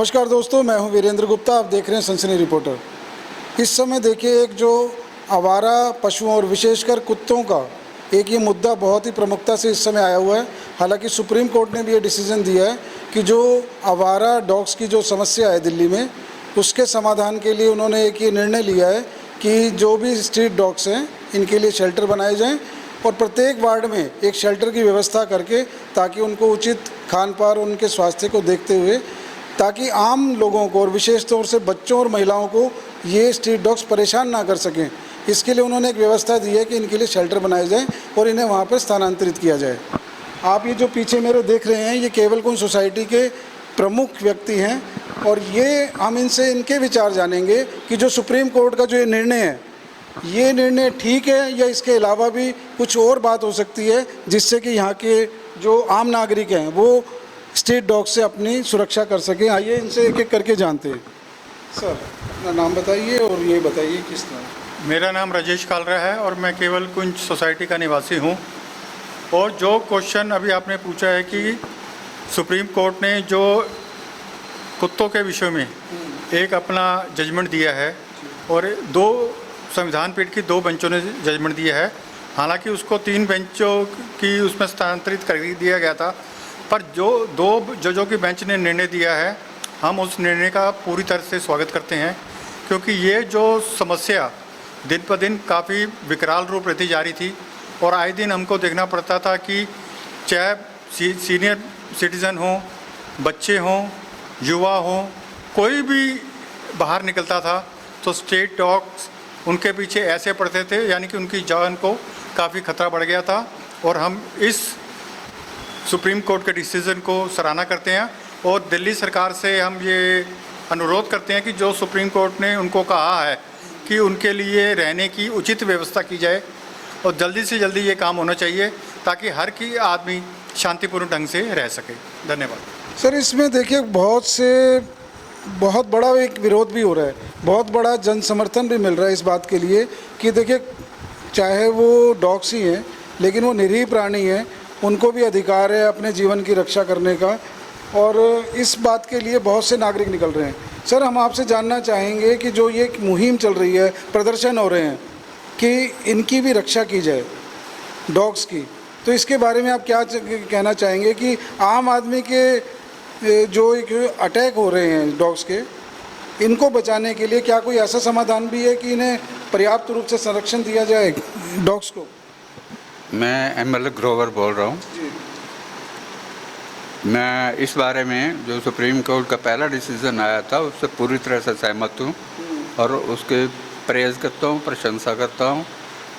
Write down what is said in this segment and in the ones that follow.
नमस्कार दोस्तों, मैं हूं वीरेंद्र गुप्ता। आप देख रहे हैं सनसनी रिपोर्टर। इस समय देखिए, एक जो आवारा पशुओं और विशेषकर कुत्तों का एक ये मुद्दा बहुत ही प्रमुखता से इस समय आया हुआ है। हालांकि सुप्रीम कोर्ट ने भी ये डिसीजन दिया है कि जो आवारा डॉग्स की जो समस्या है दिल्ली में, उसके समाधान के लिए उन्होंने एक ये निर्णय लिया है कि जो भी स्ट्रीट डॉग्स हैं इनके लिए शेल्टर बनाए जाएँ और प्रत्येक वार्ड में एक शेल्टर की व्यवस्था करके, ताकि उनको उचित खान पान, उनके स्वास्थ्य को देखते हुए, ताकि आम लोगों को और विशेष तौर से बच्चों और महिलाओं को ये स्ट्रीट डॉग्स परेशान ना कर सकें, इसके लिए उन्होंने एक व्यवस्था दी है कि इनके लिए शेल्टर बनाए जाएं और इन्हें वहाँ पर स्थानांतरित किया जाए। आप ये जो पीछे मेरे देख रहे हैं, ये केवलकुंज सोसाइटी के प्रमुख व्यक्ति हैं और ये हम इनसे इनके विचार जानेंगे कि जो सुप्रीम कोर्ट का जो ये निर्णय है, ये निर्णय ठीक है या इसके अलावा भी कुछ और बात हो सकती है जिससे कि यहाँ के जो आम नागरिक हैं वो स्ट्रीट डॉग से अपनी सुरक्षा कर सकें। आइए इनसे एक एक करके जानते हैं। सर, अपना नाम बताइए और ये बताइए किस तरह। मेरा नाम राजेश कालरा है और मैं केवलकुंज सोसाइटी का निवासी हूँ। और जो क्वेश्चन अभी आपने पूछा है कि सुप्रीम कोर्ट ने जो कुत्तों के विषय में एक अपना जजमेंट दिया है और दो संविधान पीठ की 2 बेंचों ने जजमेंट दिया है। हालांकि उसको 3 बेंचों की उसमें स्थानांतरित कर दिया गया था, पर जो 2 जजों की बेंच ने निर्णय दिया है, हम उस निर्णय का पूरी तरह से स्वागत करते हैं, क्योंकि ये जो समस्या दिन पर दिन काफ़ी विकराल रूप लेती जा रही थी और आए दिन हमको देखना पड़ता था कि चाहे सीनियर सिटीज़न हों, बच्चे हों, युवा हों, कोई भी बाहर निकलता था तो स्ट्रीट डॉग्स उनके पीछे ऐसे पड़ते थे, यानी कि उनकी जान को काफ़ी खतरा बढ़ गया था। और हम इस सुप्रीम कोर्ट के डिसीज़न को सराहना करते हैं और दिल्ली सरकार से हम ये अनुरोध करते हैं कि जो सुप्रीम कोर्ट ने उनको कहा है कि उनके लिए रहने की उचित व्यवस्था की जाए और जल्दी से जल्दी ये काम होना चाहिए, ताकि हर की आदमी शांतिपूर्ण ढंग से रह सके। धन्यवाद। सर, इसमें देखिए बहुत बड़ा एक विरोध भी हो रहा है, बहुत बड़ा जन समर्थन भी मिल रहा है इस बात के लिए कि देखिए, चाहे वो डॉग्स ही हैं लेकिन वो निरीह प्राणी हैं, उनको भी अधिकार है अपने जीवन की रक्षा करने का, और इस बात के लिए बहुत से नागरिक निकल रहे हैं। सर, हम आपसे जानना चाहेंगे कि जो ये मुहिम चल रही है, प्रदर्शन हो रहे हैं कि इनकी भी रक्षा की जाए, डॉग्स की, तो इसके बारे में आप क्या कहना चाहेंगे कि आम आदमी के जो एक अटैक हो रहे हैं डॉग्स के, इनको बचाने के लिए क्या कोई ऐसा समाधान भी है कि इन्हें पर्याप्त रूप से संरक्षण दिया जाए डॉग्स को? मैं एमएलए ग्रोवर बोल रहा हूँ। मैं इस बारे में जो सुप्रीम कोर्ट का पहला डिसीज़न आया था उससे पूरी तरह से सहमत हूँ और उसके प्रेज़ करता हूँ, प्रशंसा करता हूँ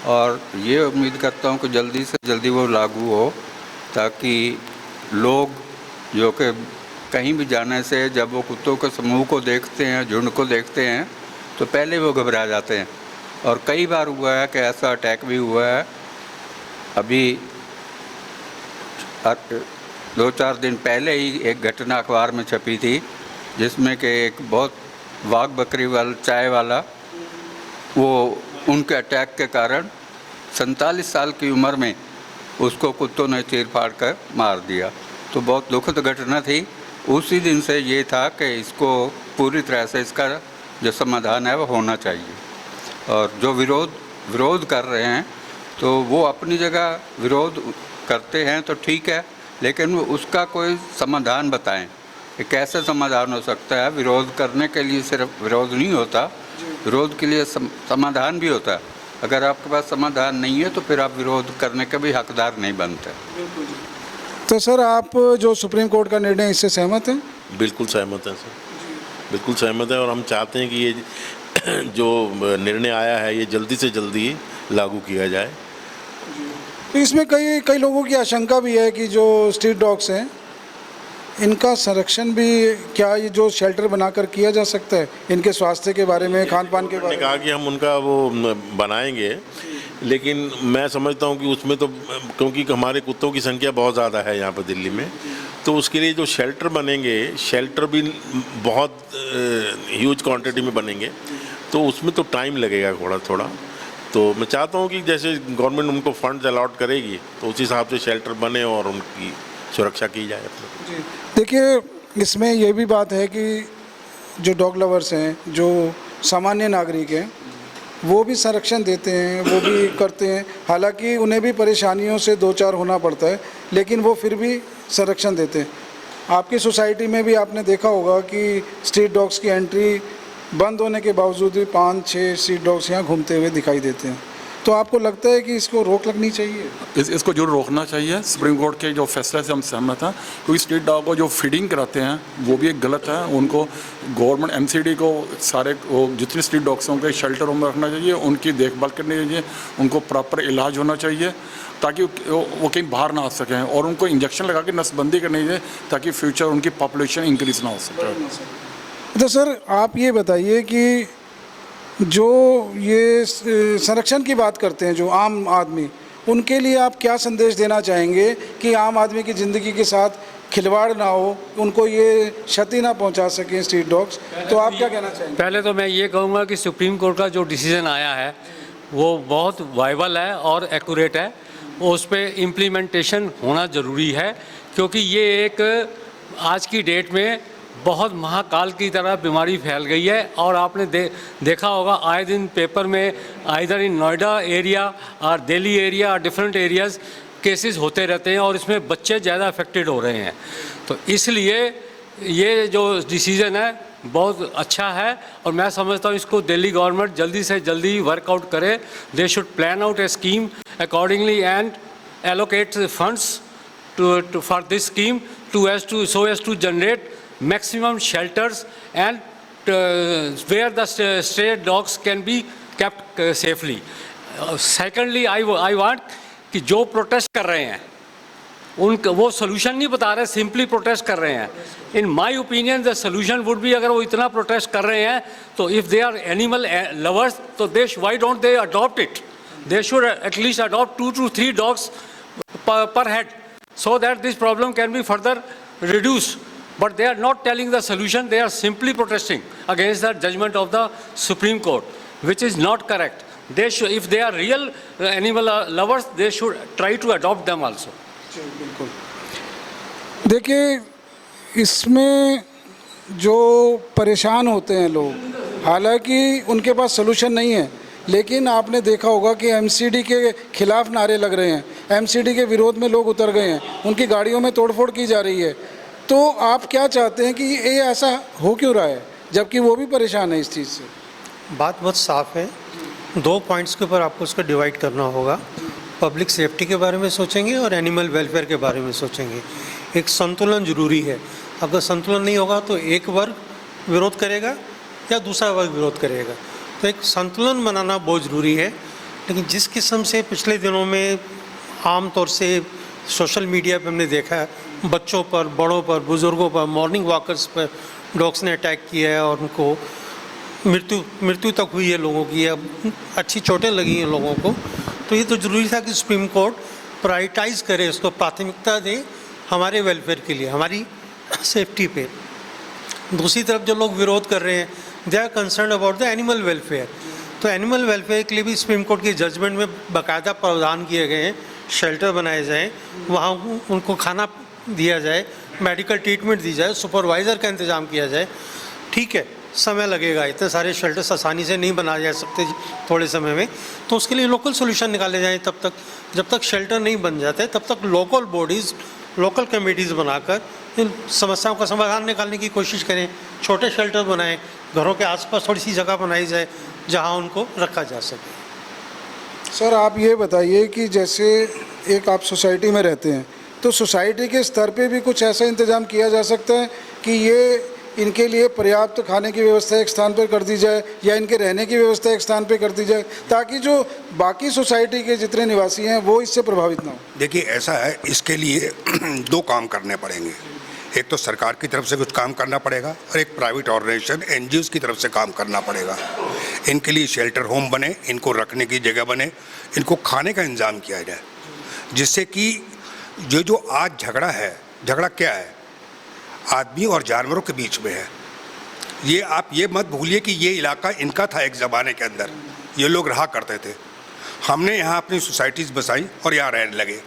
और ये उम्मीद करता हूँ कि जल्दी से जल्दी वो लागू हो, ताकि लोग जो कि कहीं भी जाने से जब वो कुत्तों के समूह को देखते हैं, झुंड को देखते हैं, तो पहले वो घबरा जाते हैं। और कई बार हुआ है कि ऐसा अटैक भी हुआ है। अभी 2-4 दिन पहले ही एक घटना अखबार में छपी थी जिसमें कि एक बहुत वाघ बकरी वाला चाय वाला, वो उनके अटैक के कारण 47 साल की उम्र में उसको कुत्तों ने चीर फाड़ कर मार दिया। तो बहुत दुखद घटना थी। उसी दिन से ये था कि इसको पूरी तरह से इसका जो समाधान है वो होना चाहिए। और जो विरोध कर रहे हैं तो वो अपनी जगह विरोध करते हैं तो ठीक है, लेकिन वो उसका कोई समाधान बताएं कि कैसे समाधान हो सकता है। विरोध करने के लिए सिर्फ विरोध नहीं होता, विरोध के लिए समाधान भी होता है। अगर आपके पास समाधान नहीं है तो फिर आप विरोध करने के भी हकदार नहीं बनते। तो सर, आप जो सुप्रीम कोर्ट का निर्णय, इससे सहमत हैं? बिल्कुल सहमत हैं सर, बिल्कुल सहमत हैं और हम चाहते हैं कि ये जो निर्णय आया है ये जल्दी से जल्दी लागू किया जाए। तो इसमें कई लोगों की आशंका भी है कि जो स्ट्रीट डॉग्स हैं इनका संरक्षण भी क्या ये जो शेल्टर बनाकर किया जा सकता है, इनके स्वास्थ्य के बारे में, खान पान के बारे में? कहा कि हम उनका वो बनाएंगे, लेकिन मैं समझता हूँ कि उसमें तो क्योंकि हमारे कुत्तों की संख्या बहुत ज़्यादा है यहाँ पर दिल्ली में, तो उसके लिए जो शेल्टर बनेंगे, शेल्टर भी बहुत ह्यूज क्वांटिटी में बनेंगे, तो उसमें तो टाइम लगेगा थोड़ा। तो मैं चाहता हूँ कि जैसे गवर्नमेंट उनको फंड्स अलॉट करेगी तो उसी हिसाब से शेल्टर बने और उनकी सुरक्षा की जाए। जी, देखिए, इसमें ये भी बात है कि जो डॉग लवर्स हैं, जो सामान्य नागरिक हैं, वो भी संरक्षण देते हैं, वो भी करते हैं। हालांकि उन्हें भी परेशानियों से दो चार होना पड़ता है, लेकिन वो फिर भी संरक्षण देते हैं। आपकी सोसाइटी में भी आपने देखा होगा कि स्ट्रीट डॉग्स की एंट्री बंद होने के बावजूद भी 5-6 स्ट्रीट डॉग्स यहाँ घूमते हुए दिखाई देते हैं। तो आपको लगता है कि इसको रोक लगनी चाहिए? इसको जरूर रोकना चाहिए। सुप्रीम कोर्ट के जो फैसले से हम सहमत हैं, क्योंकि स्ट्रीट डॉग को जो फीडिंग कराते हैं वो भी एक गलत है। उनको गवर्नमेंट एमसीडी को सारे जितने स्ट्रीट डॉग्स हैं उनके शेल्टरों में रखना चाहिए, उनकी देखभाल करनी चाहिए, उनको प्रॉपर इलाज होना चाहिए ताकि वो कहीं बाहर ना आ सकें, और उनको इंजेक्शन लगा के नसबंदी करनी चाहिए ताकि फ्यूचर उनकी पॉपुलेशन इंक्रीज ना हो सके। तो सर आप ये बताइए कि जो ये संरक्षण की बात करते हैं जो आम आदमी, उनके लिए आप क्या संदेश देना चाहेंगे कि आम आदमी की ज़िंदगी के साथ खिलवाड़ ना हो, उनको ये क्षति ना पहुंचा सकें स्ट्रीट डॉग्स? तो आप क्या कहना चाहेंगे? पहले तो मैं ये कहूँगा कि सुप्रीम कोर्ट का जो डिसीज़न आया है वो बहुत वाइबल है और एक्यूरेट है। उस पर इम्प्लीमेंटेशन होना ज़रूरी है, क्योंकि ये एक आज की डेट में बहुत महाकाल की तरह बीमारी फैल गई है। और आपने देखा होगा आए दिन पेपर में आइदर इन नोएडा एरिया और दिल्ली एरिया और डिफरेंट एरियाज़ केसेस होते रहते हैं, और इसमें बच्चे ज़्यादा अफेक्टेड हो रहे हैं। तो इसलिए ये जो डिसीज़न है बहुत अच्छा है, और मैं समझता हूँ इसको दिल्ली गवर्नमेंट जल्दी से जल्दी वर्कआउट करे। They should plan out A scheme accordingly and allocate funds to for this scheme so as to generate maximum shelters and where the stray dogs can be kept safely. Secondly, I want कि जो protest कर रहे हैं उनका वो solution नहीं बता रहे, सिंपली प्रोटेस्ट कर रहे हैं। In my opinion the solution would be, अगर वो इतना प्रोटेस्ट कर रहे हैं तो if they are animal lovers तो why don't they adopt it? They should at least adopt 2 to 3 dogs per head, so that this problem can be further reduced. But they are not telling the solution, they are simply protesting against the judgment of the Supreme Court, which is not correct. They should, if they are real animal lovers, they should try to adopt them also. बिल्कुल। देखिए, इसमें जो परेशान होते हैं लोग, हालांकि उनके पास सलूशन नहीं है, लेकिन आपने देखा होगा कि एमसीडी के खिलाफ नारे लग रहे हैं, एमसीडी के विरोध में लोग उतर गए हैं, उनकी गाड़ियों में तोड़फोड़ की जा रही है। तो आप क्या चाहते हैं कि ये ऐसा हो क्यों रहा है, जबकि वो भी परेशान है इस चीज़ से? बात बहुत साफ़ है। 2 पॉइंट्स के ऊपर आपको उसको डिवाइड करना होगा। पब्लिक सेफ्टी के बारे में सोचेंगे और एनिमल वेलफेयर के बारे में सोचेंगे। एक संतुलन ज़रूरी है। अगर संतुलन नहीं होगा तो एक वर्ग विरोध करेगा या दूसरा वर्ग विरोध करेगा। तो एक संतुलन बनाना बहुत ज़रूरी है। लेकिन जिस किस्म से पिछले दिनों में आम तौर से सोशल मीडिया पे हमने देखा है, बच्चों पर, बड़ों पर, बुज़ुर्गों पर, मॉर्निंग वॉकर्स पर डॉग्स ने अटैक किया है और उनको मृत्यु तक हुई है लोगों की, अब अच्छी चोटें लगी हैं लोगों को। तो ये तो ज़रूरी था कि सुप्रीम कोर्ट प्रायोरिटाइज़ करे, उसको प्राथमिकता दे हमारे वेलफेयर के लिए, हमारी सेफ्टी पे। दूसरी तरफ जो लोग विरोध कर रहे हैं, they are concern about the animal welfare. तो एनिमल वेलफेयर के लिए भी सुप्रीम कोर्ट के जजमेंट में बाकायदा प्रावधान किए गए हैं, शेल्टर बनाए जाएँ, वहाँ उनको खाना दिया जाए, मेडिकल ट्रीटमेंट दी जाए, सुपरवाइज़र का इंतज़ाम किया जाए। ठीक है, समय लगेगा, इतने सारे शेल्टर्स आसानी से नहीं बनाए जा सकते थोड़े समय में, तो उसके लिए लोकल सोल्यूशन निकाले जाएँ। तब तक जब तक शेल्टर नहीं बन जाते तब तक लोकल बॉडीज़, लोकल कमेटीज़ बनाकर इन समस्याओं का समाधान निकालने की कोशिश करें। छोटे शेल्टर बनाएं, घरों के आसपास थोड़ी सी जगह बनाई जाए जहां उनको रखा जा सके। सर आप ये बताइए कि जैसे एक आप सोसाइटी में रहते हैं, तो सोसाइटी के स्तर पे भी कुछ ऐसा इंतज़ाम किया जा सकता है कि ये इनके लिए पर्याप्त खाने की व्यवस्था एक स्थान पर कर दी जाए या इनके रहने की व्यवस्था एक स्थान पर कर दी जाए, ताकि जो बाकी सोसाइटी के जितने निवासी हैं वो इससे प्रभावित ना हो? देखिए ऐसा है, इसके लिए 2 काम करने पड़ेंगे। एक तो सरकार की तरफ से कुछ काम करना पड़ेगा और एक प्राइवेट ऑर्गेनाइजेशन NGOs की तरफ से काम करना पड़ेगा। इनके लिए शेल्टर होम बने, इनको रखने की जगह बने, इनको खाने का इंतज़ाम किया जाए, जिससे कि जो आज झगड़ा है, झगड़ा क्या है, आदमी और जानवरों के बीच में है। ये आप ये मत भूलिए कि ये इलाका इनका था एक ज़माने के अंदर, ये लोग रहा करते थे, हमने यहाँ अपनी सोसाइटीज़ बसाई और यहाँ रहने लगे,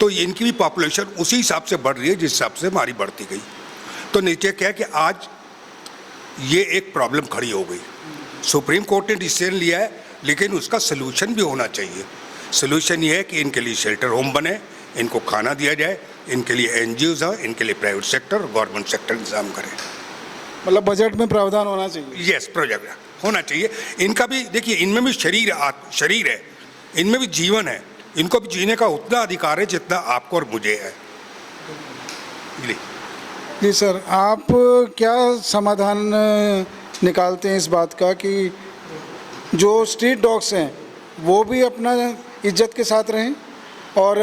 तो इनकी भी पॉपुलेशन उसी हिसाब से बढ़ रही है जिस हिसाब से हमारी बढ़ती गई। तो नीचे क्या है कि आज ये एक प्रॉब्लम खड़ी हो गई। सुप्रीम कोर्ट ने डिसीजन लिया है, लेकिन उसका सलूशन भी होना चाहिए। सलूशन ये है कि इनके लिए शेल्टर होम बने, इनको खाना दिया जाए, इनके लिए एनजीओज हैं, इनके लिए प्राइवेट सेक्टर, गवर्नमेंट सेक्टर इंतजाम करे। मतलब बजट में प्रावधान होना चाहिए। यस, प्रोजेक्ट होना चाहिए। इनका भी देखिए, इनमें भी शरीर है, इनमें भी जीवन है, इनको भी जीने का उतना अधिकार है जितना आपको और मुझे है। जी सर, आप क्या समाधान निकालते हैं इस बात का कि जो स्ट्रीट डॉग्स हैं वो भी अपना इज्जत के साथ रहें और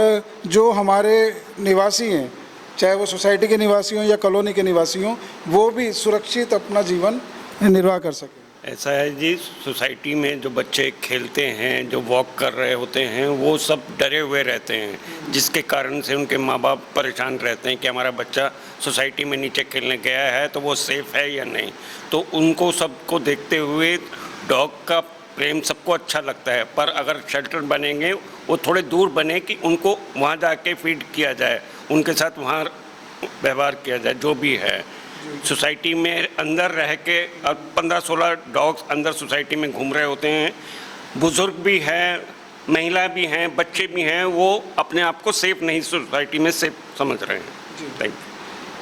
जो हमारे निवासी हैं, चाहे वो सोसाइटी के निवासी हों या कॉलोनी के निवासी हों, वो भी सुरक्षित अपना जीवन निर्वाह कर सकें? ऐसा है जी, सोसाइटी में जो बच्चे खेलते हैं, जो वॉक कर रहे होते हैं, वो सब डरे हुए रहते हैं, जिसके कारण से उनके माँ बाप परेशान रहते हैं कि हमारा बच्चा सोसाइटी में नीचे खेलने गया है तो वो सेफ़ है या नहीं। तो उनको सबको देखते हुए डॉग का प्रेम सबको अच्छा लगता है, पर अगर शेल्टर बनेंगे वो थोड़े दूर बने कि उनको वहाँ जाके फीड किया जाए, उनके साथ वहाँ व्यवहार किया जाए, जो भी है। सोसाइटी में अंदर रह के अब 15-16 डॉग्स अंदर सोसाइटी में घूम रहे होते हैं, बुज़ुर्ग भी हैं, महिला भी हैं, बच्चे भी हैं, वो अपने आप को सेफ नहीं सोसाइटी में सेफ समझ रहे हैं। Thank you.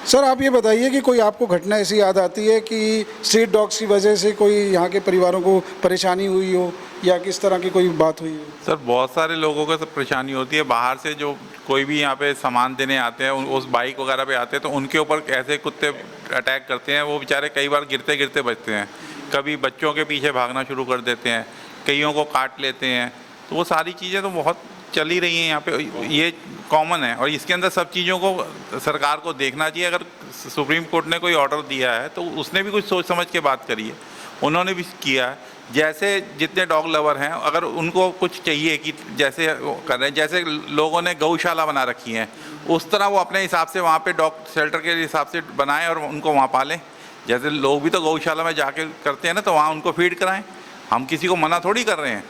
सर, आप ये बताइए कि कोई आपको घटना ऐसी याद आती है कि स्ट्रीट डॉग्स की वजह से कोई यहाँ के परिवारों को परेशानी हुई हो या किस तरह की कोई बात हुई हो? सर, बहुत सारे लोगों को सब परेशानी होती है। बाहर से जो कोई भी यहाँ पे सामान देने आते हैं, उस बाइक वगैरह पे आते हैं, तो उनके ऊपर ऐसे कुत्ते अटैक करते हैं। वो बेचारे कई बार गिरते गिरते बचते हैं, कभी बच्चों के पीछे भागना शुरू कर देते हैं, कईयों को काट लेते हैं। तो वो सारी चीज़ें तो बहुत चल ही रही हैं यहाँ पे, ये कॉमन है। और इसके अंदर सब चीज़ों को सरकार को देखना चाहिए। अगर सुप्रीम कोर्ट ने कोई ऑर्डर दिया है तो उसने भी कुछ सोच समझ के बात करी है, उन्होंने भी किया है। जैसे जितने डॉग लवर हैं, अगर उनको कुछ चाहिए कि जैसे कर रहे हैं, जैसे लोगों ने गौशाला बना रखी हैं, उस तरह वो अपने हिसाब से वहाँ पे डॉग शेल्टर के हिसाब से बनाएं और उनको वहाँ पालें। जैसे लोग भी तो गौशाला में जाके करते हैं ना, तो वहाँ उनको फीड कराएं। हम किसी को मना थोड़ी कर रहे हैं,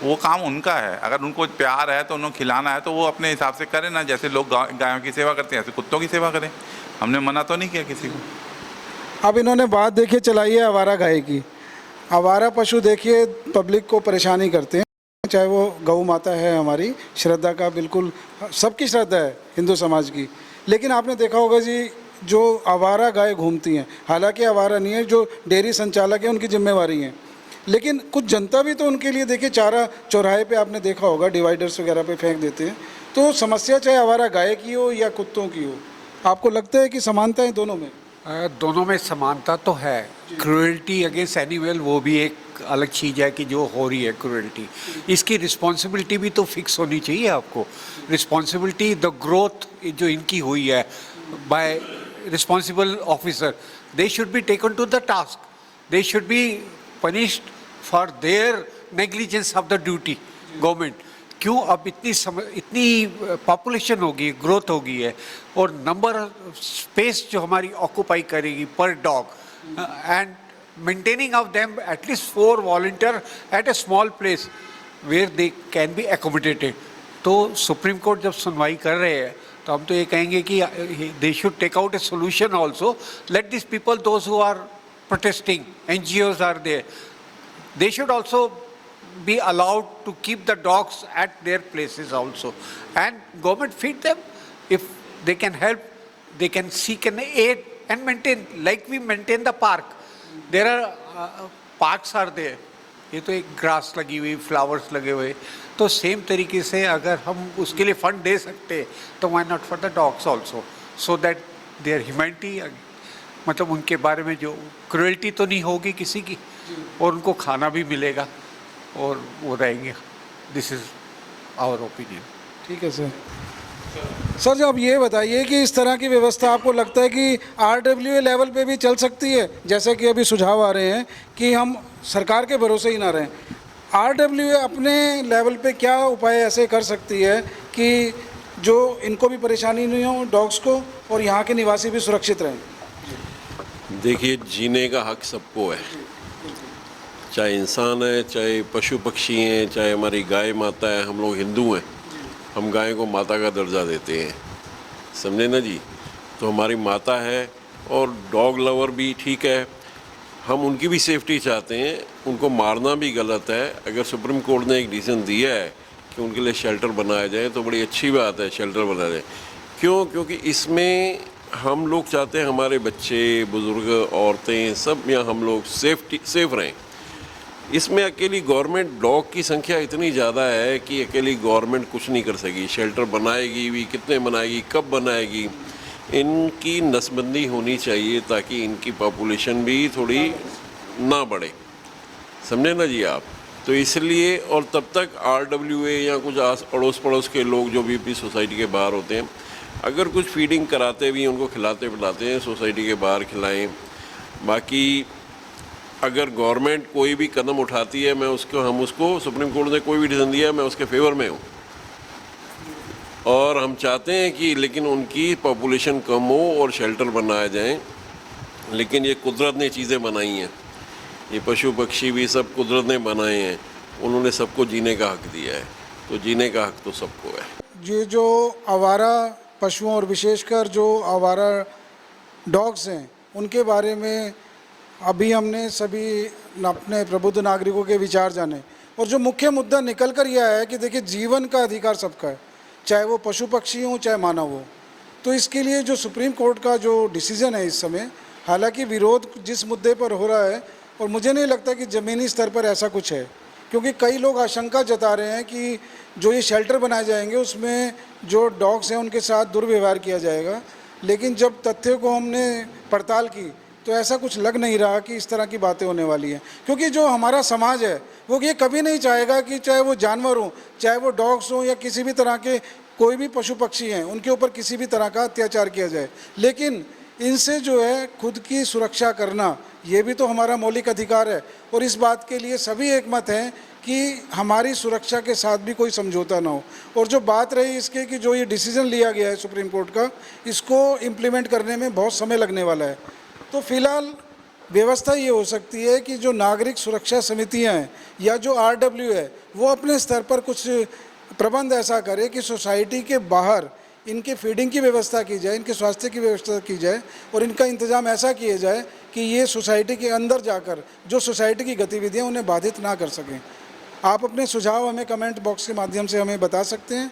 वो काम उनका है। अगर उनको प्यार है तो उन्हें खिलाना है तो वो अपने हिसाब से करें ना। जैसे लोग गायों की सेवा करते हैं, ऐसे कुत्तों की सेवा करें। हमने मना तो नहीं किया किसी को। अब इन्होंने बात देखिए चलाई है आवारा गाय की। आवारा पशु देखिए पब्लिक को परेशानी करते हैं, चाहे वो गौ माता है, हमारी श्रद्धा का बिल्कुल सबकी श्रद्धा है हिंदू समाज की। लेकिन आपने देखा होगा जी, जो आवारा गाय घूमती हैं, हालांकि आवारा नहीं है, जो डेयरी संचालक है उनकी जिम्मेवारी है, लेकिन कुछ जनता भी तो उनके लिए देखिए चारा चौराहे पे आपने देखा होगा डिवाइडर्स वगैरह पे फेंक देते हैं। तो समस्या चाहे आवारा गाय की हो या कुत्तों की हो, आपको लगता है कि समानता है दोनों में? दोनों में समानता तो है। क्रूएल्टी अगेंस्ट एनिमल वो भी एक अलग चीज़ है कि जो हो रही है क्रूएल्टी, इसकी रिस्पॉन्सिबिलिटी भी तो फिक्स होनी चाहिए आपको। रिस्पॉन्सिबिलिटी द ग्रोथ जो इनकी हुई है by responsible officer, they should be taken to the task, they should be punished for their negligence of the duty government. क्यों अब इतनी पॉपुलेशन होगी, ग्रोथ होगी है, और नंबर स्पेस जो हमारी ऑक्यूपाई करेगी पर dog, and maintaining of them at least 4 volunteer at a small place where they can be accommodated. तो सुप्रीम कोर्ट जब सुनवाई कर रहे हैं तो हम तो ये कहेंगे कि they should take out a solution also. Let this people, those who are protesting, NGOs are there, they should also be allowed to keep the dogs at their places also, and government feed them. If they can help, they can seek an aid and maintain, like we maintain the park. There are parks are there, ये तो एक grass लगी हुई, flowers लगे हुए, तो same तरीके से अगर हम उसके लिए फंड दे सकते तो why not for the dogs also, so that their humanity, मतलब उनके बारे में जो क्रूएल्टी तो नहीं होगी किसी की, और उनको खाना भी मिलेगा और वो रहेंगे। This is our opinion. ठीक है सर। सर, जब ये बताइए कि इस तरह की व्यवस्था आपको लगता है कि RWA लेवल पे भी चल सकती है? जैसे कि अभी सुझाव आ रहे हैं कि हम सरकार के भरोसे ही ना रहें, RWA अपने लेवल पे क्या उपाय ऐसे कर सकती है कि जो इनको भी परेशानी नहीं हो डॉग्स को, और यहाँ के निवासी भी सुरक्षित रहें? देखिए, जीने का हक सबको है, चाहे इंसान है, चाहे पशु पक्षी हैं, चाहे हमारी गाय माता है। हम लोग हिंदू हैं, हम गाय को माता का दर्जा देते हैं, समझे ना जी। तो हमारी माता है, और डॉग लवर भी ठीक है, हम उनकी भी सेफ्टी चाहते हैं, उनको मारना भी गलत है। अगर सुप्रीम कोर्ट ने एक डिसीजन दिया है कि उनके लिए शेल्टर बनाया जाए तो बड़ी अच्छी बात है, शेल्टर बनाया जाए। क्यों? क्योंकि इसमें हम लोग चाहते हैं हमारे बच्चे, बुज़ुर्ग, औरतें सब यहाँ हम लोग सेफ रहें। इसमें अकेली गवर्नमेंट डॉग की संख्या इतनी ज़्यादा है कि अकेली गवर्नमेंट कुछ नहीं कर सकेगी। शेल्टर बनाएगी भी, कितने बनाएगी, कब बनाएगी, इनकी नसबंदी होनी चाहिए ताकि इनकी पॉपुलेशन भी थोड़ी ना बढ़े, समझे ना जी आप। तो इसलिए, और तब तक RWA या कुछ अड़ोस पड़ोस के लोग जो भी अपनी सोसाइटी के बाहर होते हैं, अगर कुछ फीडिंग कराते भी, उनको खिलाते पिलाते हैं, सोसाइटी के बाहर खिलाएं। बाकी अगर गवर्नमेंट कोई भी कदम उठाती है, हम उसको सुप्रीम कोर्ट ने कोई भी डिसीजन दिया है, मैं उसके फेवर में हूँ। और हम चाहते हैं कि लेकिन उनकी पॉपुलेशन कम हो और शेल्टर बनाए जाएं। लेकिन ये कुदरत ने चीज़ें बनाई हैं, ये पशु पक्षी भी सब कुदरत ने बनाए हैं, उन्होंने सबको जीने का हक दिया है, तो जीने का हक तो सबको है। ये जो आवारा पशुओं और विशेषकर जो आवारा डॉग्स हैं, उनके बारे में अभी हमने सभी अपने प्रबुद्ध नागरिकों के विचार जाने, और जो मुख्य मुद्दा निकल कर यह है कि देखिए, जीवन का अधिकार सबका है, चाहे वो पशु पक्षी हो चाहे मानव हो। तो इसके लिए जो सुप्रीम कोर्ट का जो डिसीज़न है इस समय, हालांकि विरोध जिस मुद्दे पर हो रहा है, और मुझे नहीं लगता कि ज़मीनी स्तर पर ऐसा कुछ है, क्योंकि कई लोग आशंका जता रहे हैं कि जो ये शेल्टर बनाए जाएंगे उसमें जो डॉग्स हैं उनके साथ दुर्व्यवहार किया जाएगा। लेकिन जब तथ्यों को हमने पड़ताल की तो ऐसा कुछ लग नहीं रहा कि इस तरह की बातें होने वाली हैं, क्योंकि जो हमारा समाज है वो ये कभी नहीं चाहेगा कि चाहे वो जानवर हों, चाहे वो डॉग्स हों या किसी भी तरह के कोई भी पशु पक्षी हैं, उनके ऊपर किसी भी तरह का अत्याचार किया जाए। लेकिन इनसे जो है खुद की सुरक्षा करना, ये भी तो हमारा मौलिक अधिकार है, और इस बात के लिए सभी एकमत हैं कि हमारी सुरक्षा के साथ भी कोई समझौता ना हो। और जो बात रही इसके कि जो ये डिसीज़न लिया गया है सुप्रीम कोर्ट का, इसको इम्प्लीमेंट करने में बहुत समय लगने वाला है। तो फिलहाल व्यवस्था ये हो सकती है कि जो नागरिक सुरक्षा समितियां हैं या जो RW है, वो अपने स्तर पर कुछ प्रबंध ऐसा करे कि सोसाइटी के बाहर इनके फीडिंग की व्यवस्था की जाए, इनके स्वास्थ्य की व्यवस्था की जाए, और इनका इंतज़ाम ऐसा किया जाए कि ये सोसाइटी के अंदर जाकर जो सोसाइटी की गतिविधियाँ उन्हें बाधित ना कर सकें। आप अपने सुझाव हमें कमेंट बॉक्स के माध्यम से हमें बता सकते हैं,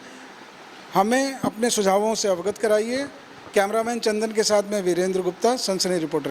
हमें अपने सुझावों से अवगत कराइए। कैमरामैन चंदन के साथ मैं वीरेंद्र गुप्ता, सनसनी रिपोर्टर।